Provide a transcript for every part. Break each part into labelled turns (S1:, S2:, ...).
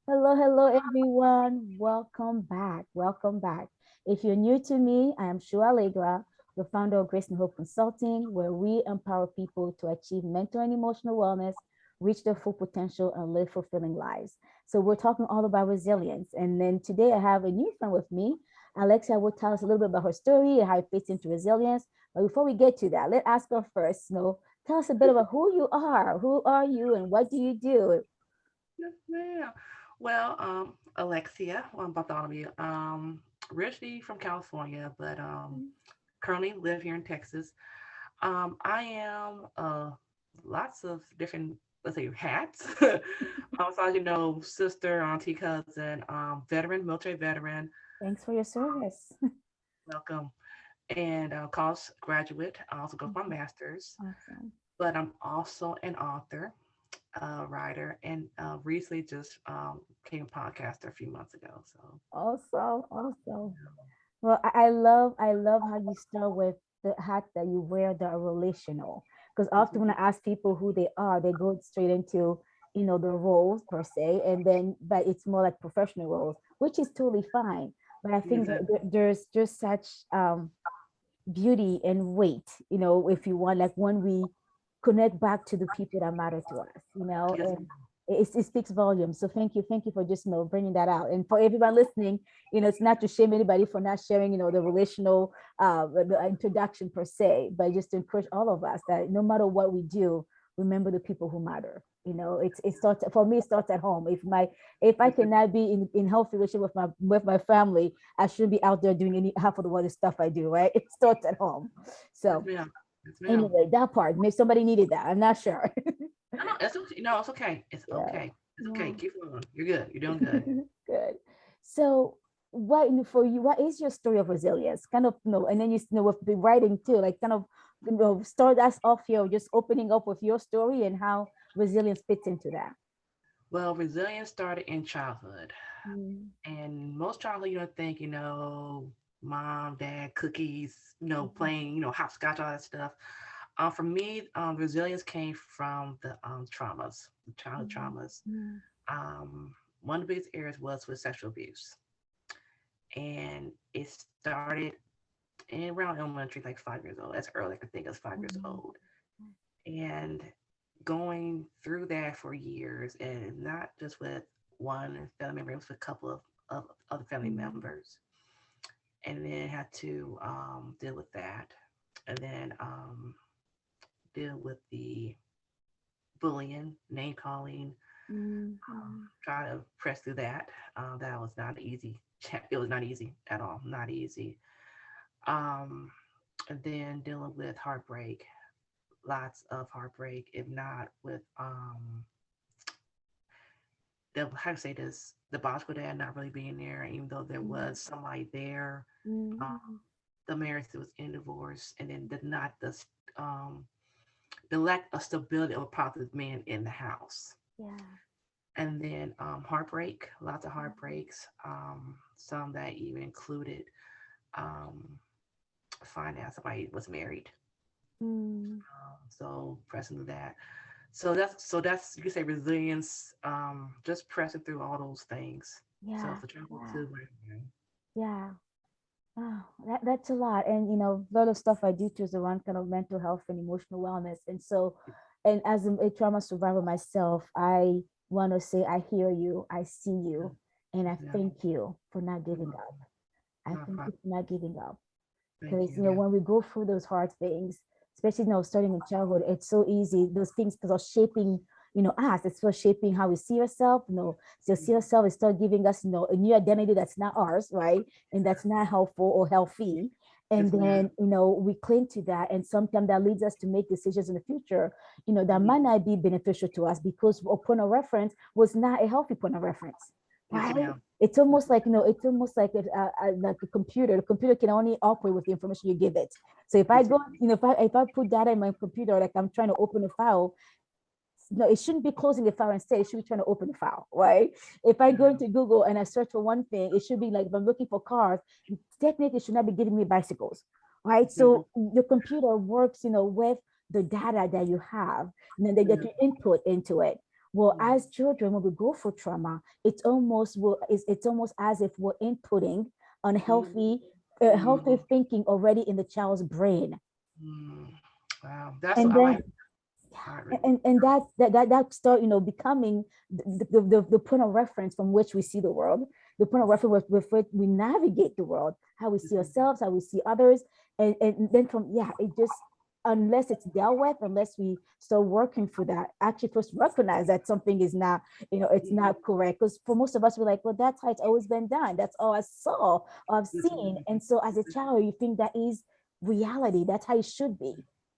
S1: Hello, hello, everyone. Welcome back. Welcome back. If you're new to me, I am Shua Allegra, the founder of Grace and Hope Consulting, where we empower people to achieve mental and emotional wellness, reach their full potential, and live fulfilling lives. So, we're talking all about resilience. And then today, I have a new friend with me. Alexia will tell us a little bit about her story and how it fits into resilience. But before we get to that, let's ask her first. Tell us a bit about who you are. Who are you, and what do you do?
S2: Yes, ma'am. Well, Alexia, Bartholomew, originally from California, but currently live here in Texas. I am lots of different, let's say, hats. So as you know, sister, auntie, cousin, veteran, military veteran.
S1: Thanks for your service.
S2: Welcome. And college graduate. I also go for my master's,
S1: Awesome.
S2: but I'm also an author, writer, and recently just became a podcaster a few months ago. So
S1: Awesome. Awesome. Well, I love how you start with the hat that you wear that are relational. Because
S2: yes,
S1: often when I ask people who they are, they go straight into, the roles per se, and then but it's more like professional roles, which is totally fine. But I think that
S2: exactly.
S1: there's just such beauty and weight, if you want, like when we connect back to the people that matter to us,
S2: Yes,
S1: and it speaks volumes. So thank you for just bringing that out. And for everyone listening, it's not to shame anybody for not sharing, the relational the introduction per se, but just to encourage all of us that no matter what we do, remember the people who matter. It starts for me. It starts at home. If I
S2: yes, ma'am.
S1: cannot be in healthy relationship with my family, I shouldn't be out there doing any half of the other stuff I do, right? It starts at home.
S2: Yes,
S1: So
S2: ma'am. Yes, ma'am.
S1: anyway, that part, maybe somebody needed that. I'm not sure.
S2: No, no, it's okay. No, it's okay. It's
S1: Yeah.
S2: okay. It's okay.
S1: Yeah.
S2: Keep going. You're good. You're doing good.
S1: Good. So what for you, what is your story of resilience? Kind of, and then with the writing too, like kind of start us off here, just opening up with your story and how resilience fits into that.
S2: Well, resilience started in childhood,
S1: Mm,
S2: and most childhood, you don't think, mom, dad, cookies,
S1: mhm,
S2: playing, hopscotch, all that stuff. For me, resilience came from the traumas, the childhood
S1: mhm,
S2: traumas.
S1: mhm,
S2: One of the biggest areas was with sexual abuse, and it started in around elementary, like 5 years old. That's early. I can think I was 5 years
S1: mhm,
S2: old, and going through that for years, and not just with one family member, it was with a couple of other family
S1: mhm,
S2: members, and then had to deal with that, and then deal with the bullying, name calling,
S1: mhm, mhm,
S2: try to press through that. That was not easy. It was not easy at all. Not easy. Um, and then dealing with heartbreak, lots of heartbreak, if not with the how to say this, the biological dad not really being there, even though there
S1: mhm,
S2: was somebody there. Um,
S1: mhm,
S2: the marriage that was in divorce, and then um the lack of stability of a positive man in the house.
S1: yeah.
S2: And then heartbreak, lots of heartbreaks, some that even included um, finding out somebody was married.
S1: Mm,
S2: So pressing through that. So that's you could say resilience, just pressing through all those things. So
S1: yeah.
S2: for travel
S1: Yeah.
S2: too, right?
S1: Yeah. Oh, that's a lot. And a lot of stuff I do too is around kind of mental health and emotional wellness. And so, and as a trauma survivor myself, I want to say I hear you, I see you, and I
S2: Yeah,
S1: thank you for not
S2: you're
S1: giving up.
S2: welcome.
S1: I
S2: Not a
S1: thank you
S2: problem.
S1: for not giving up.
S2: Thank
S1: Because
S2: you. Yeah.
S1: when we go through those hard things, especially starting in childhood, it's so easy. Those things because are shaping us. It's for shaping how we see ourselves. So see ourselves, it start giving us a new identity that's not ours, right? And that's not helpful or healthy. And
S2: Yes, ma'am.
S1: then we cling to that, and sometimes that leads us to make decisions in the future that
S2: Mhm.
S1: might not be beneficial to us because a point of reference was not a healthy point of reference,
S2: Yes,
S1: right?
S2: ma'am.
S1: It's
S2: Yes,
S1: almost like
S2: ma'am.
S1: it's almost like a computer. The computer can only operate with the information you give it. So if I
S2: Yes,
S1: go,
S2: ma'am.
S1: if I put data in my computer, like I'm trying to open a file, no, it shouldn't be closing the file instead. It should be trying to open the file, right? If I go
S2: Yeah.
S1: into Google and I search for one thing, it should be like if I'm looking for cars, technically it should not be giving me bicycles, right?
S2: Mhm.
S1: So the computer works, with the data that you have, and then that
S2: Yeah.
S1: you input into it. Well, as children, when we go through trauma, it's almost as if we're inputting unhealthy
S2: Mm-hmm.
S1: healthy thinking already in the child's brain.
S2: Mm. Wow, that's what
S1: And
S2: I like.
S1: then
S2: I
S1: yeah,
S2: really,
S1: and that start becoming the point of reference from which we see the world, the point of reference with which we navigate the world, how we see ourselves, how we see others. And then from yeah, it just, unless it's dealt with, unless we start working for that, actually first recognize that something is not, it's
S2: Mhm.
S1: not correct. Because for most of us, we're like, well, that's how it's always been done, that's all I saw or I've
S2: That's
S1: seen. And so as a child, you think that is reality, that's how it should be,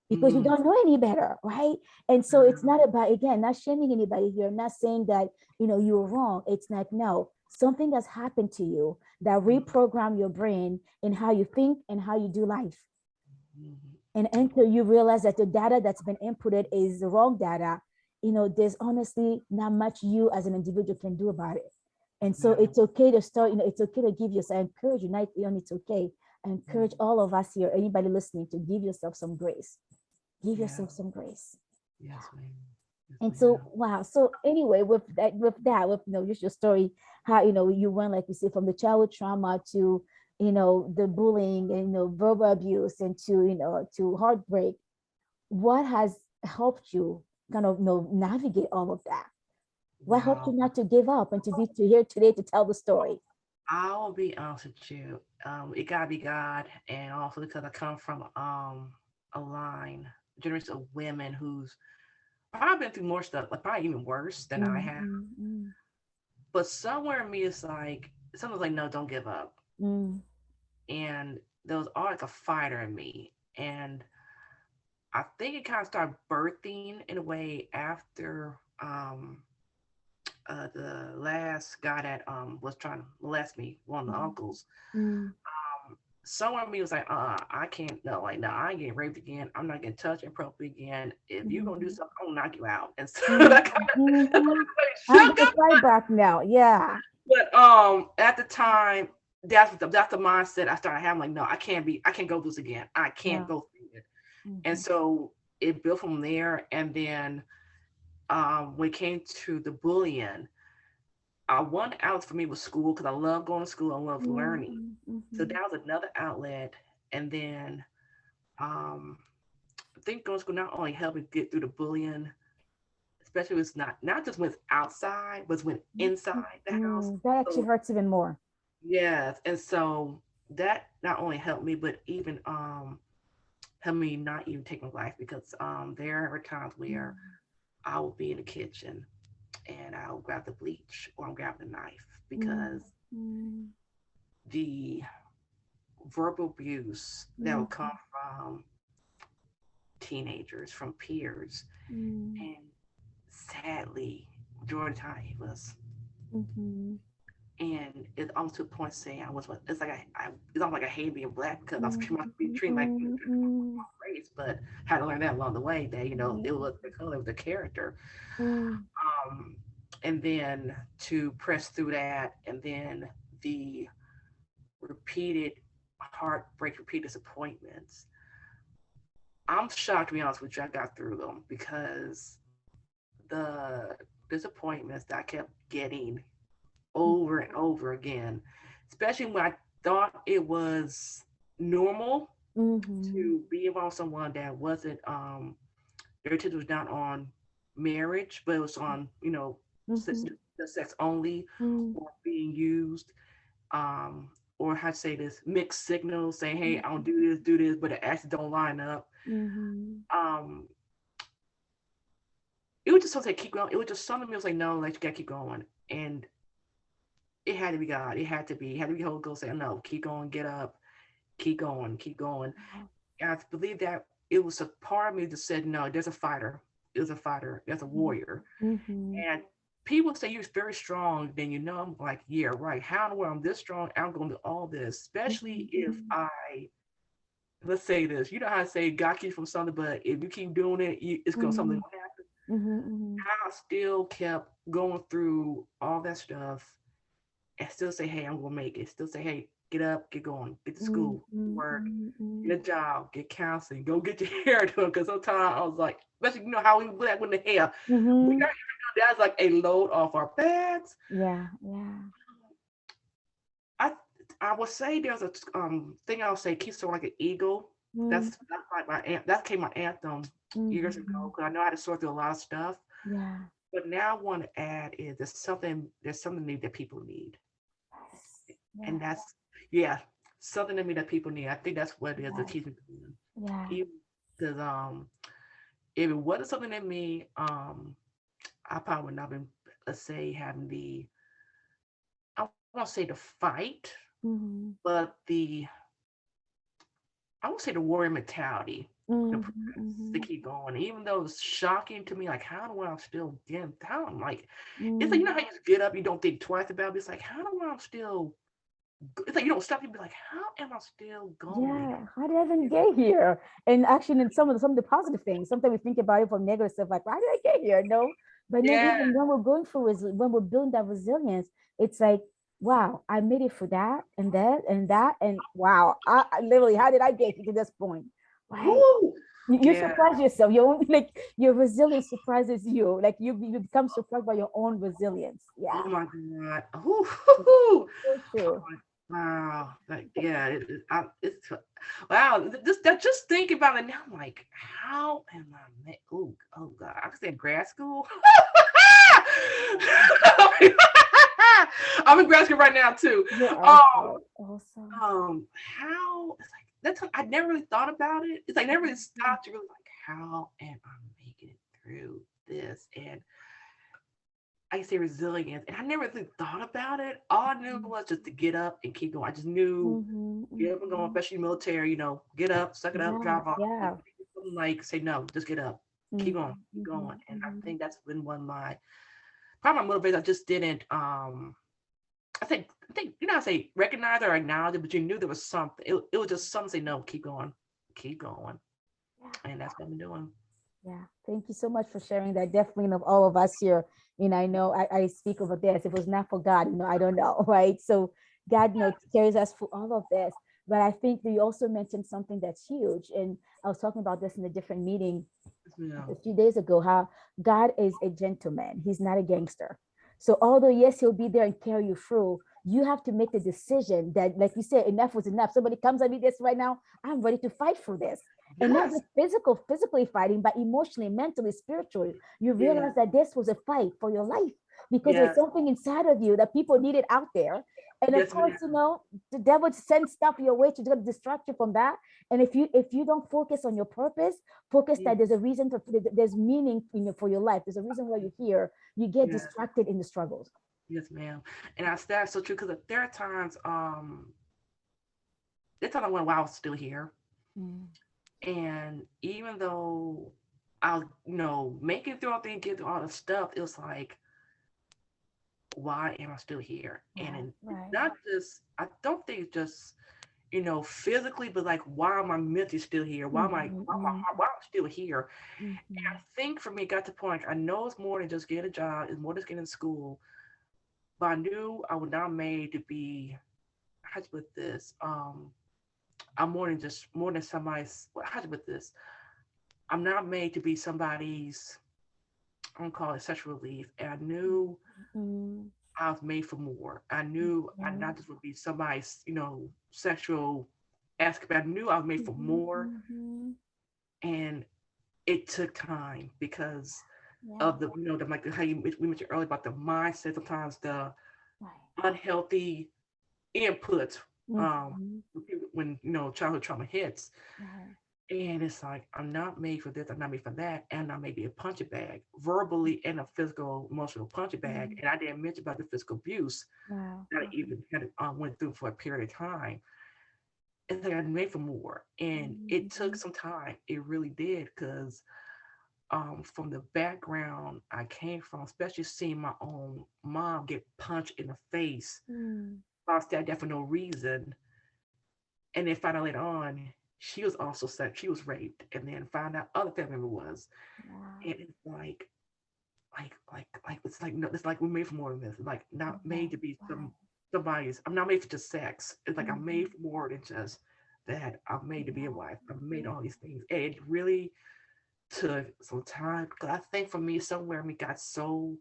S1: because you
S2: mm,
S1: don't know any better, right? And so it's not about, again, not shaming anybody here, not saying that, you're wrong. It's like, no, something has happened to you that reprogram your brain in how you think and how you do life.
S2: mhm.
S1: And until you realize that the data that's been inputted is the wrong data, there's honestly not much you as an individual can do about it. And so
S2: Yeah.
S1: it's okay to start, it's okay to give yourself, I encourage you, not only it's okay, I encourage
S2: Mhm.
S1: all of us here, anybody listening, to give yourself some grace. Give
S2: Yeah.
S1: yourself some grace.
S2: Yes, ma'am. Yes,
S1: And so,
S2: ma'am.
S1: wow. So anyway, with just your story, how you went, like we say, from the childhood trauma to the bullying and verbal abuse, and to to heartbreak. What has helped you kind of navigate all of that? What helped you
S2: Wow.
S1: not to give up and to be to here today to tell the story?
S2: I'll be honest with you. It gotta be God, and also because I come from a line, generation of women who's probably been through more stuff, like probably even worse than I
S1: Mm,
S2: have.
S1: mm, mm,
S2: But somewhere in me, it's like someone's like, no, don't give up.
S1: mm,
S2: And there was always like a fighter in me, and I think it kind of started birthing in a way after the last guy that was trying to molest me, one of the
S1: mm,
S2: uncles.
S1: mm,
S2: Someone in me was like, I can't, no, like, no, I ain't getting raped again. I'm not getting touched inappropriately again. If you're gonna do
S1: mhm,
S2: something, I'm gonna knock you out. And so
S1: mhm,
S2: that
S1: mhm.
S2: kind
S1: I'm
S2: of shook
S1: gonna
S2: up.
S1: fight back now. Yeah.
S2: But at the time, that's the mindset I started having. Like, no, I can't go through this again. I can't
S1: Yeah.
S2: go through it. And
S1: Mhm,
S2: so it built from there. And then when it came to the bullying, one outlet for me was school because I love going to school. I love learning.
S1: mhm,
S2: So
S1: mhm,
S2: that was another outlet. And then um, I think going to school not only helped me get through the bullying, especially when it's not just when it's outside, but when inside the house.
S1: That actually
S2: So
S1: hurts even more.
S2: yes, and so that not only helped me, but even helped me not even take my life because there were times where
S1: Mm,
S2: I would be in the kitchen and I'll grab the bleach or I'll grab the knife because
S1: mm, mm,
S2: the verbal abuse that will come
S1: mm,
S2: from teenagers, from peers,
S1: mm,
S2: and sadly, majority of the time it was,
S1: mhm,
S2: and it's almost to a point saying I was, it's like it's almost like I hate being black because I was
S1: mm,
S2: being treated like
S1: mm, mm,
S2: race, but had to learn that along the way that it
S1: mm,
S2: was the color of the character.
S1: mm,
S2: Um, and then to press through that, and then the repeated heartbreak, repeated disappointments. I'm shocked to be honest with you. I got through them because the disappointments that I kept getting over and over again, especially when I thought it was normal
S1: mhm,
S2: to be around someone that wasn't their attention was not on marriage, but it was on, sex,
S1: mhm,
S2: the sex only,
S1: mm,
S2: or being used, um, or how to say this, mixed signals saying, hey,
S1: mm,
S2: I don't do this, but it actually don't line up.
S1: mhm,
S2: Um, it was just something keep going. It was just something that was like, no, like you gotta keep going. And it had to be God. It had to be Holy Ghost saying, no, keep going, get up, keep going, keep going. And I believe that it was a part of me that said, no, there's a fighter. There's a fighter. There's a warrior.
S1: mhm,
S2: And people say you're very strong, then I'm like, yeah, right. How in the world I'm this strong? I'm going to do all this, especially if
S1: mhm,
S2: let's say this. You know how to say God keeps from something, but if you keep doing it, it's going something
S1: mhm,
S2: will happen.
S1: mhm, mhm,
S2: I still kept going through all that stuff and still say, hey, I'm going to make it. Still say, hey. get up, get going, get to
S1: mm,
S2: school,
S1: mm,
S2: work,
S1: mm, mm.
S2: get a job, get counseling, go get your hair done. Because sometimes I was like, especially how we black with the hair, we
S1: Mm-hmm.
S2: got that's like a load off our backs.
S1: Yeah, yeah.
S2: I I would say there's a thing I'll say keeps soaring like an eagle.
S1: Mm,
S2: That's like that came my anthem years
S1: mm-hmm.
S2: ago because I know how to sort through a lot of stuff.
S1: Yeah.
S2: But now I want to add is there's something new that people need,
S1: Yes. Yeah.
S2: and that's yeah something to me that people need. I think that's what it is. The
S1: Yes.
S2: teaching
S1: Yeah.
S2: even because if it wasn't something that me I probably would not been, let's say, having I won't say the fight,
S1: Mm-hmm.
S2: but I won't say the warrior mentality, the
S1: Mm-hmm.
S2: press to
S1: Mm-hmm.
S2: keep going, even though it's shocking to me, like how do I still get down? Like it's like
S1: Mm.
S2: you know how you just get up, you don't think twice about it. It's like how do I still? It's like you don't stop. You be like, how am I still going?
S1: Yeah, how did I even get here? And actually, in some of the positive things, sometimes we think about it from negative stuff, like, why did I get here? No, but then
S2: Yeah,
S1: even when we're going through when we're building that resilience, it's like, wow, I made it for that and that and that, and wow, I literally, how did I get to this point? Right?
S2: whoo,
S1: You
S2: yeah.
S1: surprise yourself. Your own, like your resilience surprises you. Like you become surprised by your own resilience.
S2: Oh
S1: Yeah,
S2: my god. Whoo, hoo, hoo.
S1: so true.
S2: Wow. Like yeah, it's wow. Just thinking about it now, I'm like, how am I? Oh god. I was in grad school. I'm in grad school right now too.
S1: You're
S2: Um,
S1: also awesome.
S2: how it's like I never really thought about it. It's like I never really
S1: Mhm.
S2: stopped to really like how am I making it through this? And I say resilience, and I never really thought about it. All I knew was just to get up and keep going. I just knew
S1: Mhm,
S2: get up and go,
S1: mhm.
S2: especially military. Get up, suck it up,
S1: Yeah,
S2: drive off.
S1: yeah.
S2: Like say no, just get up,
S1: Mhm,
S2: keep going.
S1: mhm,
S2: And I
S1: mhm.
S2: think that's been one of my probably my motivators. I just didn't. I think I say recognize or acknowledge it, but you knew there was something. It was just something say no, keep going,
S1: Yeah,
S2: and that's what I've been doing.
S1: yeah. Thank you so much for sharing that. Definitely of all of us here, I know I speak over this. If it was not for God, I don't know, right? So God, carries us through all of this. But I think that you also mentioned something that's huge. And I was talking about this in a different meeting
S2: Yeah,
S1: a few days ago, how God is a gentleman. He's not a gangster. So although yes, he'll be there and carry you through, you have to make the decision that, like you said, enough was enough. Somebody comes at me this right now, I'm ready to fight for this. And not
S2: yes,
S1: just physically fighting, but emotionally, mentally, spiritually. You
S2: yeah,
S1: realize that this was a fight for your life because there's
S2: yes,
S1: something inside of you that people needed out there. And of
S2: yes,
S1: course,
S2: ma'am.
S1: the devil sends stuff your way to distract you from that. And if you don't focus on your purpose, focus
S2: Yeah,
S1: that there's a reason there's meaning for your life. There's a reason why you're here. You get
S2: yeah,
S1: distracted in the struggles.
S2: yes, ma'am. And that's so true because there are times, there's times I went while I was still here,
S1: Mm,
S2: and even though I was, making it through all things, get through all the stuff, it was like, why am I still here? And
S1: right,
S2: it's
S1: right.
S2: not just, I don't think it's just, physically, but like, why am I mentally still here?
S1: Mm-hmm,
S2: Why am I still here?
S1: mm-hmm,
S2: I think for me, it got to the point, I know it's more than just getting a job, it's more than just getting in school, but I knew I was not made to be, how to put this, I'm more than somebody's, how to put this, I'm not made to be somebody's, I'm gonna call it sexual relief. And I knew
S1: mm-hmm,
S2: I was made for more. I knew I not just would be somebody's, sexual aspect. I knew I was made for
S1: mm-hmm,
S2: more.
S1: mm-hmm.
S2: And it took time because
S1: Yeah,
S2: of like how we mentioned earlier about the mindset, sometimes the
S1: right.
S2: unhealthy inputs,
S1: Mm-hmm,
S2: when, childhood trauma hits.
S1: right.
S2: And it's like, I'm not made for this, I'm not made for that, and I may be a punching bag, verbally and a physical, emotional punching bag.
S1: Mm,
S2: And I didn't mention about the physical abuse
S1: wow.
S2: that I even had went through for a period of time. It's like I made for more, and it took
S1: Mm-hmm,
S2: some time. It really did, because from the background I came from, especially seeing my own mom get punched in the face
S1: mm,
S2: while stabbed there for no reason, and then found out later on she was also said she was raped, and then found out other family member was,
S1: wow.
S2: and it's like it's like no, it's like we're made for more than this. Like not
S1: Yeah,
S2: made to be some
S1: right.
S2: somebody's. I'm not made for just sex. It's like I'm made
S1: Mhm.
S2: for more than just that. I'm made to be a wife. I'm made all these things. And it really took some time because I think for me, somewhere me got so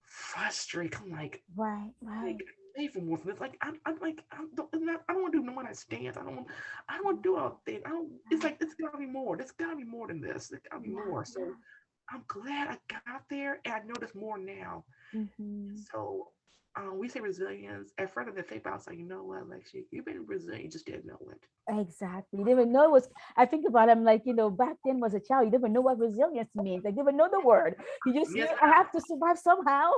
S2: frustrated. I'm
S1: Right,
S2: like
S1: right.
S2: made for more. It's like I'm like I don't want to do no one night stands. I don't want to do all things. I don't. It's
S1: Right.
S2: like it's gotta be more. There's gotta be more than this. There's gotta be
S1: Yeah,
S2: more. So
S1: yeah.
S2: I'm glad I got there, and I know there's more now.
S1: Mhm.
S2: So we say resilience. At first, I didn't think about. I was like, you know what, Alexia, you've been resilient. You just didn't know it.
S1: Exactly. You didn't know it was, I think about it, I'm like, back then was a child, you didn't know what resilience means. I didn't know the word. You just knew
S2: Yes,
S1: I
S2: ma'am.
S1: have to survive somehow,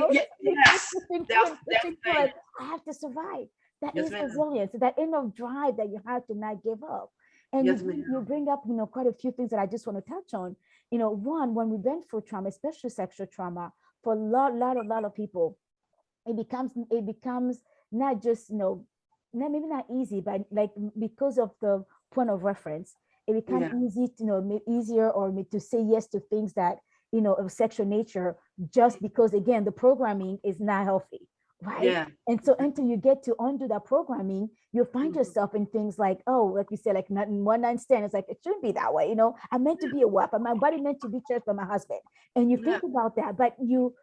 S2: Yeah,
S1: keep
S2: yes.
S1: pushing through
S2: That's
S1: and
S2: that's
S1: pushing
S2: the
S1: through,
S2: thing.
S1: like, I have to survive. That
S2: Yes,
S1: is
S2: ma'am.
S1: resilience, that inner drive that you have to not give up. And
S2: Yes, ma'am.
S1: you bring up, quite a few things that I just want to touch on. One, when we went through trauma, especially sexual trauma, for a lot of people, it becomes not just not maybe not easy, but like because of the point of reference, it becomes
S2: Yeah,
S1: easy to easier or to say yes to things that of sexual nature, just because again the programming is not healthy, right?
S2: yeah.
S1: And so until you get to undo that programming, you'll find
S2: Mhm.
S1: yourself in things like, oh, like you said, like not one night stand. It's like it shouldn't be that way. I meant to
S2: Yeah,
S1: be a wife, but my body meant to be church by my husband. And you
S2: yeah,
S1: think about that, but you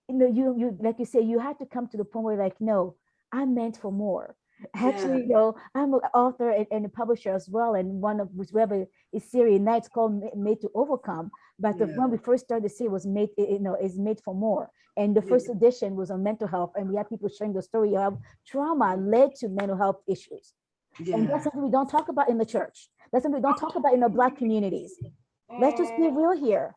S1: like you say, you had to come to the point where like, no, I'm meant for more.
S2: yeah,
S1: Actually, I'm an author and a publisher as well, and one of which we have a series now, it's called Made to Overcome. But
S2: yeah,
S1: when we first started the series was made, is made for more. And the
S2: yeah,
S1: first edition was on mental health, and we had people sharing the story of trauma led to mental health issues. And that's
S2: yeah.
S1: something we don't talk about in the church. That's something we don't talk about in the Black communities. Let's just be
S2: Mm,
S1: real here.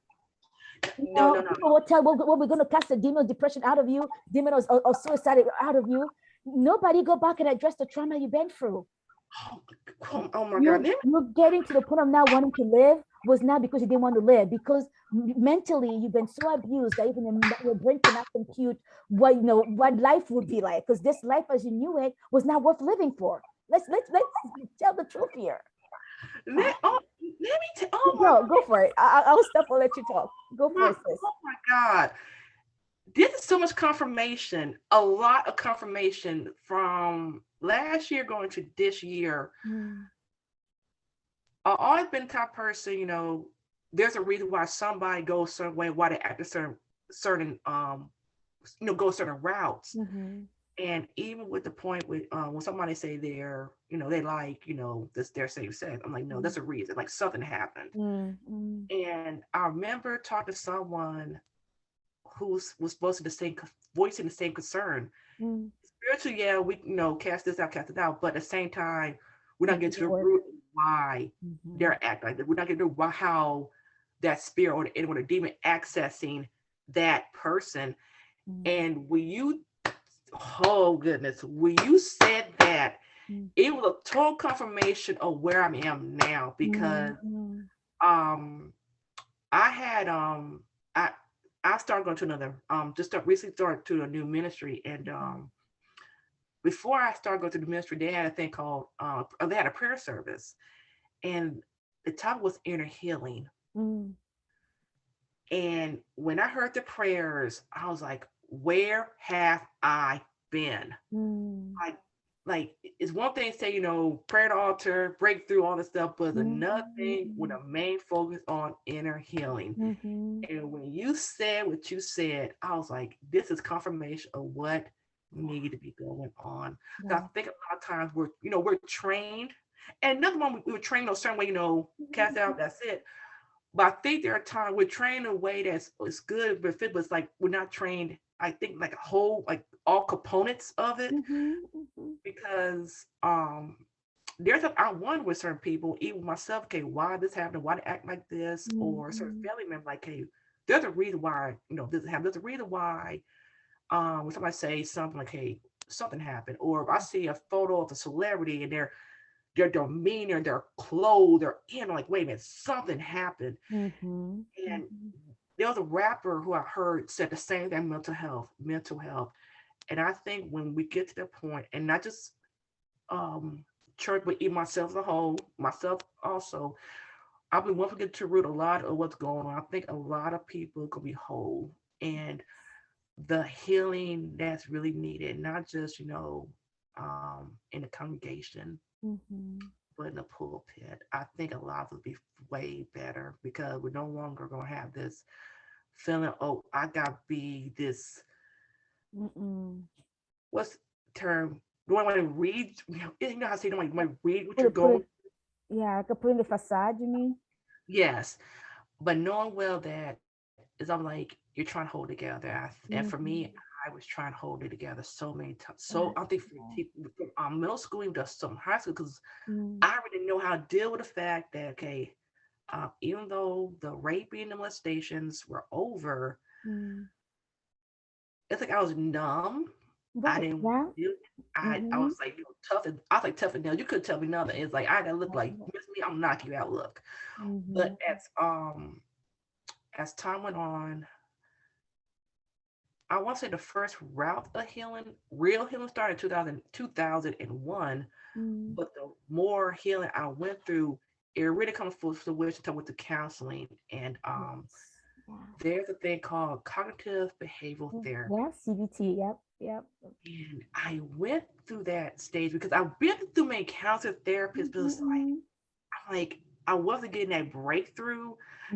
S2: no, no, no.
S1: People will tell, well, we're going to cast the demon of depression out of you, demon of suicide out of you. Nobody go back and address the trauma you've been through.
S2: Oh, oh my God.
S1: You getting to the point of now wanting to live was not because you didn't want to live, because mentally you've been so abused that even your brain cannot compute what life would be like, because this life as you knew it was not worth living for. Let's tell the truth here.
S2: Oh my,
S1: Go for it. I'll stop. I'll let you talk. Go for it, sis.
S2: oh my God. This is so much confirmation, a lot of confirmation from last year going to this year.
S1: Mm,
S2: I've always been the type of person, there's a reason why somebody goes a certain way, why they act a certain go certain routes.
S1: mm-hmm,
S2: And even with the point with when somebody say they like, this their same sex, I'm like, no,
S1: mm,
S2: there's a reason. Like something happened.
S1: mm, mm,
S2: And I remember talking to someone who was supposed to the same voicing the same concern.
S1: mm.
S2: Spiritually, yeah, we cast this out, cast it out, but at the same time, we're not
S1: It
S2: getting to
S1: didn't
S2: the
S1: work.
S2: root of why
S1: Mm-hmm,
S2: they're acting like that. We're not getting to why, how that spirit or the demon accessing that person.
S1: mm,
S2: And oh goodness, when you said that,
S1: mm,
S2: it was a total confirmation of where I am now because
S1: mm, mm,
S2: um I had I I started going to another recently started to a new ministry, and
S1: mm,
S2: before I started going to the ministry, they had a thing called they had a prayer service, and the topic was inner healing.
S1: mm,
S2: And when I heard the prayers, I was like, where have I been?
S1: mm,
S2: Like, it's one thing to say, prayer at the altar, breakthrough, all this stuff, but
S1: mm,
S2: another thing with
S1: mm,
S2: a main focus on inner healing.
S1: mhm.
S2: And when you said what you said, I was like, this is confirmation of what needed to be going on. So I
S1: Yeah.
S2: think a lot of times we're trained, and nothing wrong. We were trained a certain way, cast out, that's it. But I think there are times we're trained in a way that's it's good, but fit, but it's like we're not trained. I think like a whole, like all components of it,
S1: Mhm, mhm,
S2: because I wonder with certain people, even myself, okay, why this happened, why they act like this, or certain
S1: mhm,
S2: family member, like, hey, there's a reason why this happened. There's a reason why when somebody say something like, hey, something happened, or if I see a photo of a celebrity and their demeanor, their clothes, their like, wait a minute, something happened.
S1: mhm,
S2: And
S1: mhm,
S2: there was a rapper who I heard said the same thing, mental health. And I think when we get to that point, and not just um church, but even myself as a whole, myself also, I've been wanting to get to root a lot of what's going on. I think a lot of people could be whole. And the healing that's really needed, not just, in the congregation,
S1: Mhm.
S2: but in the pulpit. I think a lot would be way better because we're no longer going to have this feeling, oh, I got to be this,
S1: Mm-mm.
S2: what's the term? Do I want to read? You know how to say, don't want to read what
S1: Put
S2: you're
S1: it, put
S2: going.
S1: it, yeah, I could put in the facade, you mean?
S2: Yes, but knowing well that is, I'm like, you're trying to hold it together. And for me,
S1: Mhm.
S2: I was trying to hold it together so many times. So I
S1: Right.
S2: think
S1: Right.
S2: from middle school even to some high school, because
S1: Mm.
S2: I already know how to deal with the fact that, okay, even though the raping and the molestations were over,
S1: Mm.
S2: it's like I was numb. I
S1: Right.
S2: didn't
S1: Yeah.
S2: do it. I
S1: Mm-hmm.
S2: was like, tough. I was like tough and nails. You couldn't tell me nothing. It's like I gotta look
S1: Right.
S2: like miss me. I'm knock you out. Look, but
S1: Mm-hmm.
S2: as time went on, I want to say the first route of healing, real healing, started in 2001.
S1: Mm.
S2: But the more healing I went through, it really comes full fruition with the counseling. And
S1: Yes. Yeah.
S2: there's a thing called cognitive behavioral
S1: Mm.
S2: therapy.
S1: Yeah. CBT. Yep. Yep.
S2: And I went through that stage because I've been through many counselor therapists, but it's like,
S1: Mm-hmm.
S2: I'm like, I wasn't getting that breakthrough.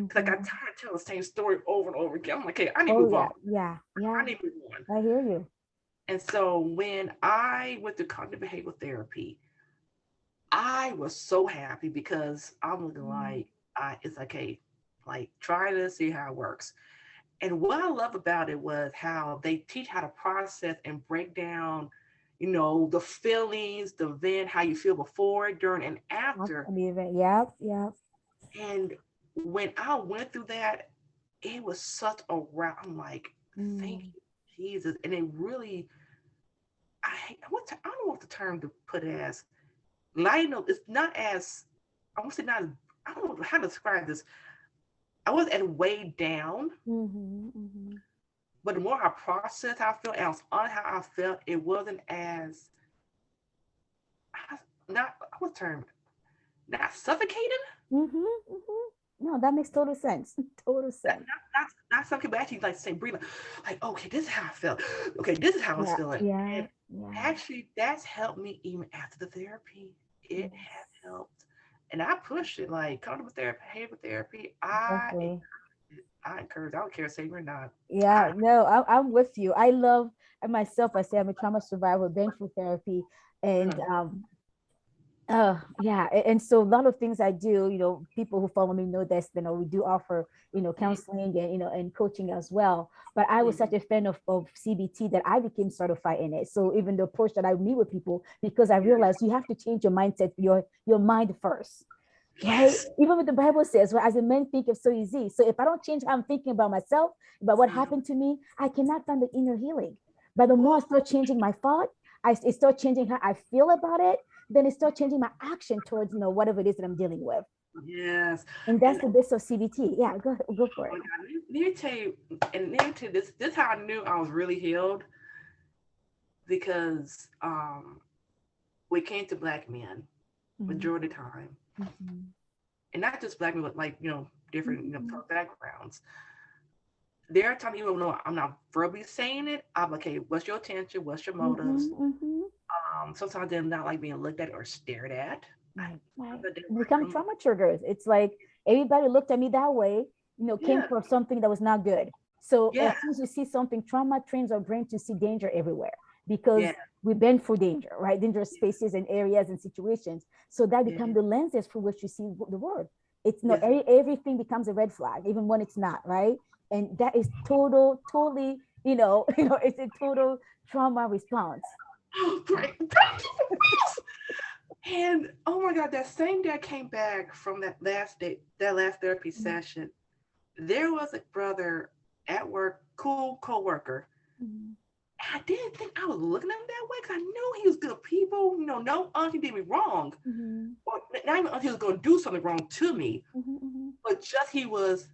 S2: Cause like I
S1: Mm-hmm.
S2: tired of telling the same story over and over again. I'm like, hey, I need to
S1: Oh
S2: move
S1: yeah.
S2: on.
S1: Yeah.
S2: I
S1: Yeah.
S2: need to move on.
S1: I hear you.
S2: And so when I went through cognitive behavioral therapy, I was so happy because I'm looking
S1: Mm.
S2: like it's like, hey, like try to see how it works. And what I love about it was how they teach how to process and break down, the feelings, the event, how you feel before, during, and after.
S1: I mean, yep. Yep.
S2: And when I went through that, it was such a route. I'm like, thank
S1: Mm.
S2: you, Jesus. And it really, I don't know what the term to put it as. Now, it's not as, I won't say not as, I don't know how to describe this. I wasn't as weighed down,
S1: Mm-hmm. Mm-hmm.
S2: but the more I processed how I felt and I was on how I felt, it wasn't as, not, what term? Not suffocating?
S1: Mm-hmm. Mm-hmm. No, that makes total sense. Total
S2: Not,
S1: sense.
S2: not some people actually like say, breathe, like, okay, this is how I felt. Okay, this is how I was
S1: Yeah.
S2: feeling.
S1: Yeah.
S2: And
S1: Yeah.
S2: actually, that's helped me even after the therapy. It has
S1: Yes.
S2: helped. And I pushed it like cognitive therapy, behavior therapy.
S1: Exactly.
S2: I encourage, I don't care, say or not.
S1: Yeah,
S2: I,
S1: no, I'm with you. I love myself. I say I'm a trauma survivor, been through therapy, and
S2: mm,
S1: yeah, and so a lot of things I do, people who follow me know this, we do offer,
S2: mm,
S1: counseling and, and coaching as well. But I was
S2: mm,
S1: such a fan of CBT that I became certified in it. So even the approach that I meet with people, because I
S2: yeah,
S1: realized you have to change your mindset, your mind first, right?
S2: yes.
S1: Even what the Bible says, well, as a man think it's so easy. So if I don't change how I'm thinking about myself, about what
S2: Mhm.
S1: happened to me, I cannot find the inner healing. But the more I start changing my thought, it start changing how I feel about it, then it start changing my action towards, whatever it is that I'm dealing with.
S2: Yes.
S1: And that's
S2: And
S1: the base of CBT. Yeah, go for
S2: oh
S1: it.
S2: my God, let me tell you, and let me tell you this is how I knew I was really healed because we came to black men
S1: Mm-hmm.
S2: majority of the time.
S1: Mm-hmm.
S2: And not just black men, but like, different,
S1: Mm-hmm.
S2: backgrounds. There are times even though I'm not verbally saying it, I'm like, okay, what's your intention? What's your motives?
S1: Mm-hmm. Mm-hmm.
S2: Sometimes they're not like being looked at or stared at.
S1: Right, right.
S2: But they
S1: It
S2: were
S1: become
S2: come,
S1: trauma triggers. It's like everybody looked at me that way, came
S2: yeah,
S1: for something that was not good. So as
S2: yeah,
S1: soon as you see something, trauma trains our brain to see danger everywhere because
S2: yeah,
S1: we've been through danger, right? Dangerous spaces and areas and situations. So that
S2: yeah,
S1: become the lenses through which you see the world. It's no
S2: yes.
S1: everything becomes a red flag, even when it's not, right? And that is totally, it's a total trauma response.
S2: Thank you for this. And oh my God, that same day I came back from that last therapy session, there was a brother at work, cool coworker.
S1: Mhm.
S2: I didn't think I was looking at him that way because I knew he was good people. No auntie did me wrong,
S1: Mhm.
S2: or not even auntie was going to do something wrong to me,
S1: Mhm. Mhm.
S2: but just he was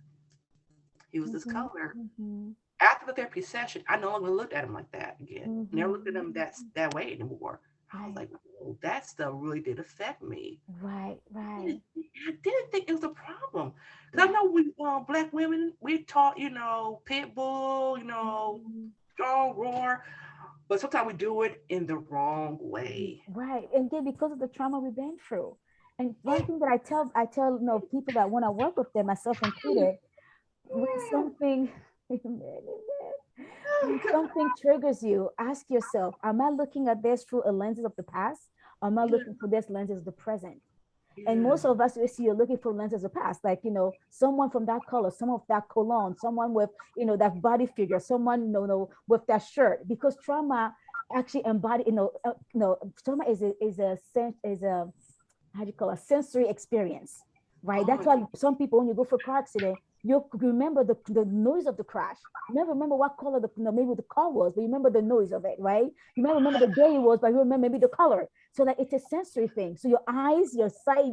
S2: this
S1: Mhm.
S2: color.
S1: Mhm.
S2: After the therapy session, I no longer looked at him like that again. Never looked at
S1: Mhm.
S2: him that way anymore. I was
S1: Right,
S2: like, oh, that stuff really did affect me.
S1: right, right.
S2: I didn't think it was a problem because I
S1: Yeah.
S2: know we black women we taught pit bull
S1: Mhm.
S2: strong yell, roar, but sometimes we do it in the wrong way.
S1: Right. And again, because of the trauma we've been through. And one thing that I tell people that want to work with them, myself included, when something when something triggers you, ask yourself, am I looking at this through a lenses of the past? Or am I
S2: Yeah,
S1: looking for this lenses of the present? And
S2: yeah.
S1: most of us, we see you're looking for lenses of the past, like, someone from that color, someone of that cologne, someone with, that body figure, someone, with that shirt, because trauma actually embody, trauma is a how do you call a sensory experience, right?
S2: Oh
S1: That's
S2: my
S1: why some people, when you go for a car accident, you remember the noise of the crash. You never remember what color maybe the car was, but you remember the noise of it, right? You might remember the day it was, but you remember maybe the color. So that it's a sensory thing. So your eyes, your sight,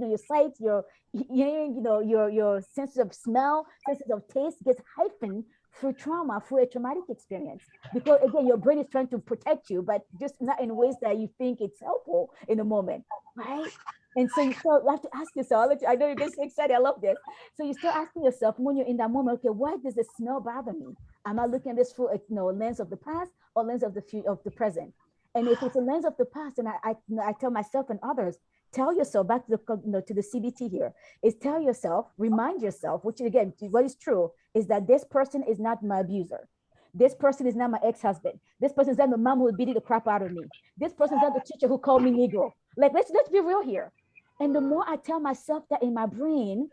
S1: your hearing, your senses of smell, senses of taste gets heightened through trauma, through a traumatic experience. Because again, your brain is trying to protect you, but just not in ways that you think it's helpful in the moment, right? And so you still have to ask yourself, I know you're getting so excited, I love this. So you start asking yourself when you're in that moment, okay, why does the smell bother me? Am I looking at this through a lens of the past or lens of the future, of the present? And if it's a lens of the past, and I tell myself and others, tell yourself, back to the CBT here, is tell yourself, remind yourself, which again, what is true is that this person is not my abuser. This person is not my ex-husband. This person is not the mom who beat the crap out of me. This person is not the teacher who called me Negro. Like, let's be real here. And the more I tell myself that in my brain,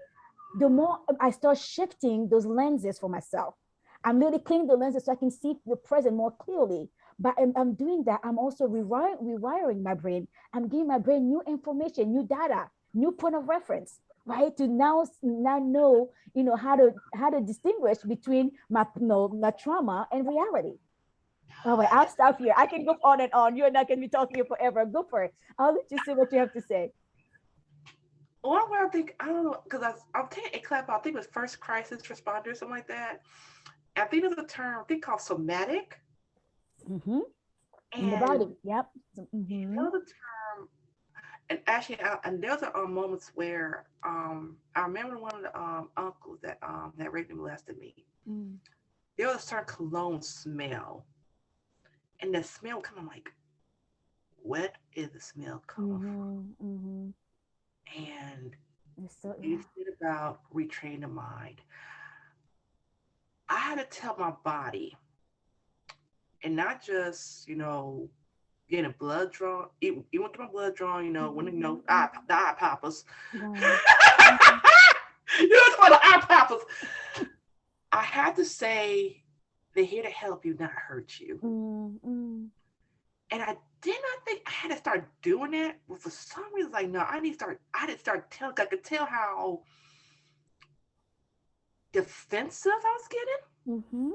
S1: the more I start shifting those lenses for myself. I'm literally cleaning the lenses so I can see the present more clearly. But I'm doing that. I'm also rewiring my brain. I'm giving my brain new information, new data, new point of reference, right? To now know, how to distinguish between my trauma and reality. All right, I'll stop here. I can go on and on. You're not going to be talking here forever. Go for it. I'll let you say what you have to say.
S2: One where I think, I don't know, because I'm taking a clap, I think it was first crisis responder, something like that. I think there's a term, I think called somatic.
S1: Mm-hmm. In the
S2: And
S1: body. Yep. Mm-hmm.
S2: there was a term, and actually, and there's moments where I remember one of the uncles that raped and molested me.
S1: Mm-hmm.
S2: There was a certain cologne smell, and the smell kind of like, what is the smell coming
S1: Mm-hmm. Mm-hmm.
S2: from? And
S1: It's so,
S2: you
S1: yeah.
S2: said about retrain the mind. I had to tell my body, and not just getting blood drawn. It went to my blood drawn. When the eye poppers.
S1: Right.
S2: It's for the eye poppers. I had to say they're here to help you, not hurt you.
S1: Mm-hmm.
S2: And I did not think I had to start doing that, but for some reason, like no, I didn't start telling. I could tell how defensive I was getting.
S1: Mm-hmm.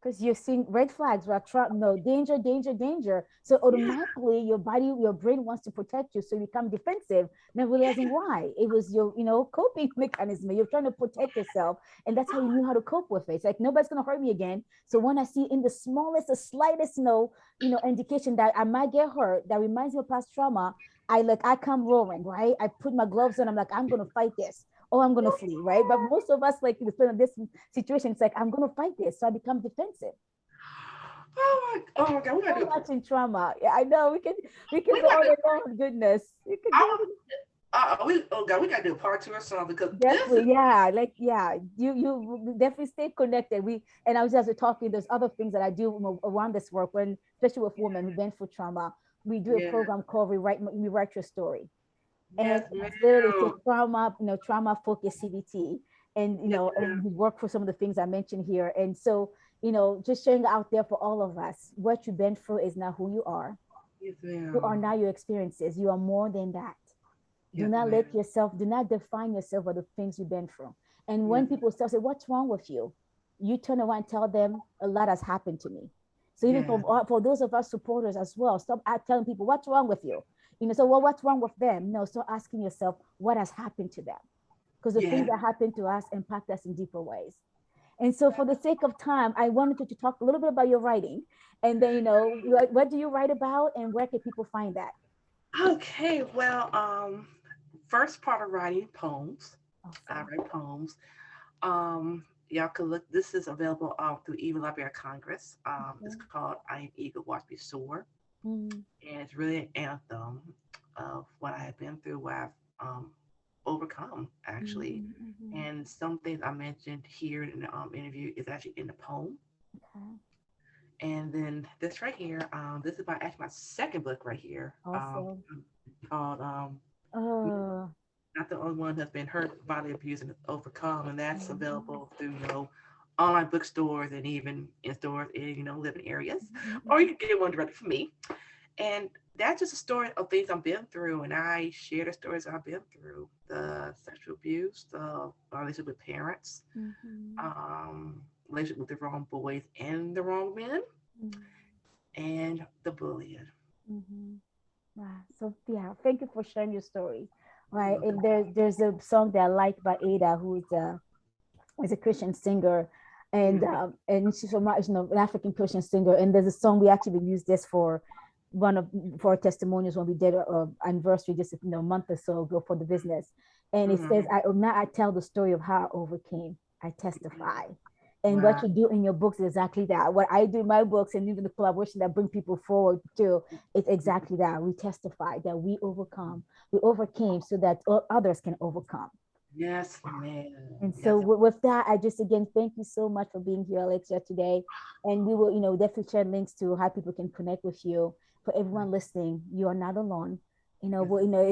S1: Because you're seeing red flags, right? No, danger, danger, danger. So
S2: Yeah,
S1: automatically your body, your brain wants to protect you. So you become defensive, not realizing
S2: yeah.
S1: why. It was your, coping mechanism. You're trying to protect yourself. And that's how you knew how to cope with it. It's like nobody's gonna hurt me again. So when I see in the smallest, the slightest, indication that I might get hurt, that reminds me of past trauma, I come roaring, right? I put my gloves on, I'm like, I'm gonna fight this. Oh, I'm gonna flee, right? But most of us, like, depending on this situation, it's like, I'm gonna fight this. So I become defensive.
S2: Oh my God, we gotta
S1: So
S2: do.
S1: much in trauma. Yeah, I know. We can
S2: We
S1: go on
S2: gotta.
S1: and on. Goodness, we could go
S2: I,
S1: on.
S2: oh God, we gotta do a part two or something because this is.
S1: Definitely, yeah. Like, yeah, you definitely stay connected. And I was just talking. There's other things that I do around this work, when especially with women who've been through trauma. We do a
S2: Yeah.
S1: program called Rewrite Your Story, and
S2: Yes, ma'am.
S1: it's literally, it's a trauma focused CBT, and
S2: Yes,
S1: and
S2: ma'am.
S1: we work for some of the things I mentioned here. And so, just sharing out there for all of us, what you've been through is not who you are.
S2: Yes,
S1: You are
S2: ma'am.
S1: not your experiences. You are more than that. Do
S2: Yes,
S1: not
S2: ma'am.
S1: do not define yourself by the things you've been through. And
S2: Yes.
S1: when people start say, "What's wrong with you?" You turn around and tell them, "A lot has happened to me." So even
S2: Yeah.
S1: for those of us supporters as well, stop telling people what's wrong with you. So, well, what's wrong with them? No, start asking yourself what has happened to them, because the things
S2: Yeah.
S1: that happen to us impact us in deeper ways. And so, for the sake of time, I wanted you to talk a little bit about your writing, and then, what do you write about, and where can people find that?
S2: Okay. Well, first part of writing poems. I
S1: Awesome.
S2: write poems. Um, y'all could look. This is available through Even Library of Congress. It's
S1: Okay.
S2: called "I Am Eager, Watch Me Soar,"
S1: Mm-hmm.
S2: and it's really an anthem of what I have been through, what I've overcome actually,
S1: Mm-hmm.
S2: and some things I mentioned here in the interview is actually in the poem.
S1: Okay.
S2: And then this right here, this is my second book right here,
S1: Awesome.
S2: called
S1: Oh.
S2: "Not the Only One Has Been Hurt by the Abuse and Overcome," and that's
S1: Mm-hmm.
S2: available through online bookstores and even in stores in living areas, or you
S1: Mm-hmm.
S2: can get one directly from me. And that's just a story of things I've been through, and I share the stories I've been through: the sexual abuse, the relationship with parents,
S1: Mm-hmm.
S2: um, relationship with the wrong boys and the wrong men, and the bullying.
S1: Mm-hmm. Wow. So yeah, thank you for sharing your story. Right.
S2: Mm,
S1: And there's a song that I like by Ada, who's a Christian singer,
S2: mm,
S1: and she's from an African Christian singer. And there's a song we actually used this for one of for our testimonials when we did a anniversary just a month or so ago for the business. And it says,
S2: mm.
S1: "I now I tell the story of how I overcame. I testify." And what
S2: Wow.
S1: you do in your books is exactly that. What I do in my books and even the collaboration that bring people forward too, it's exactly that. We testify that we overcame so that others can overcome.
S2: Yes, man.
S1: And so
S2: Yes.
S1: with that, I just again thank you so much for being here, Alexia, today. And we will, definitely share links to how people can connect with you. For everyone listening, you are not alone.
S2: Yes.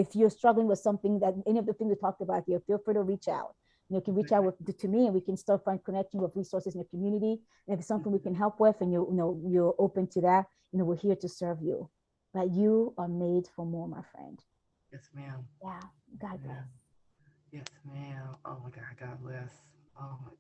S1: If you're struggling with something that any of the things we talked about here, feel free to reach out. You can reach out to me, and we can start find connecting with resources in the community. And if it's something we can help with, and you're open to that, we're here to serve you. But you are made for more, my friend.
S2: Yes, ma'am.
S1: Yeah. God
S2: Yeah.
S1: bless.
S2: Yes, ma'am. Oh my God. God bless. Oh my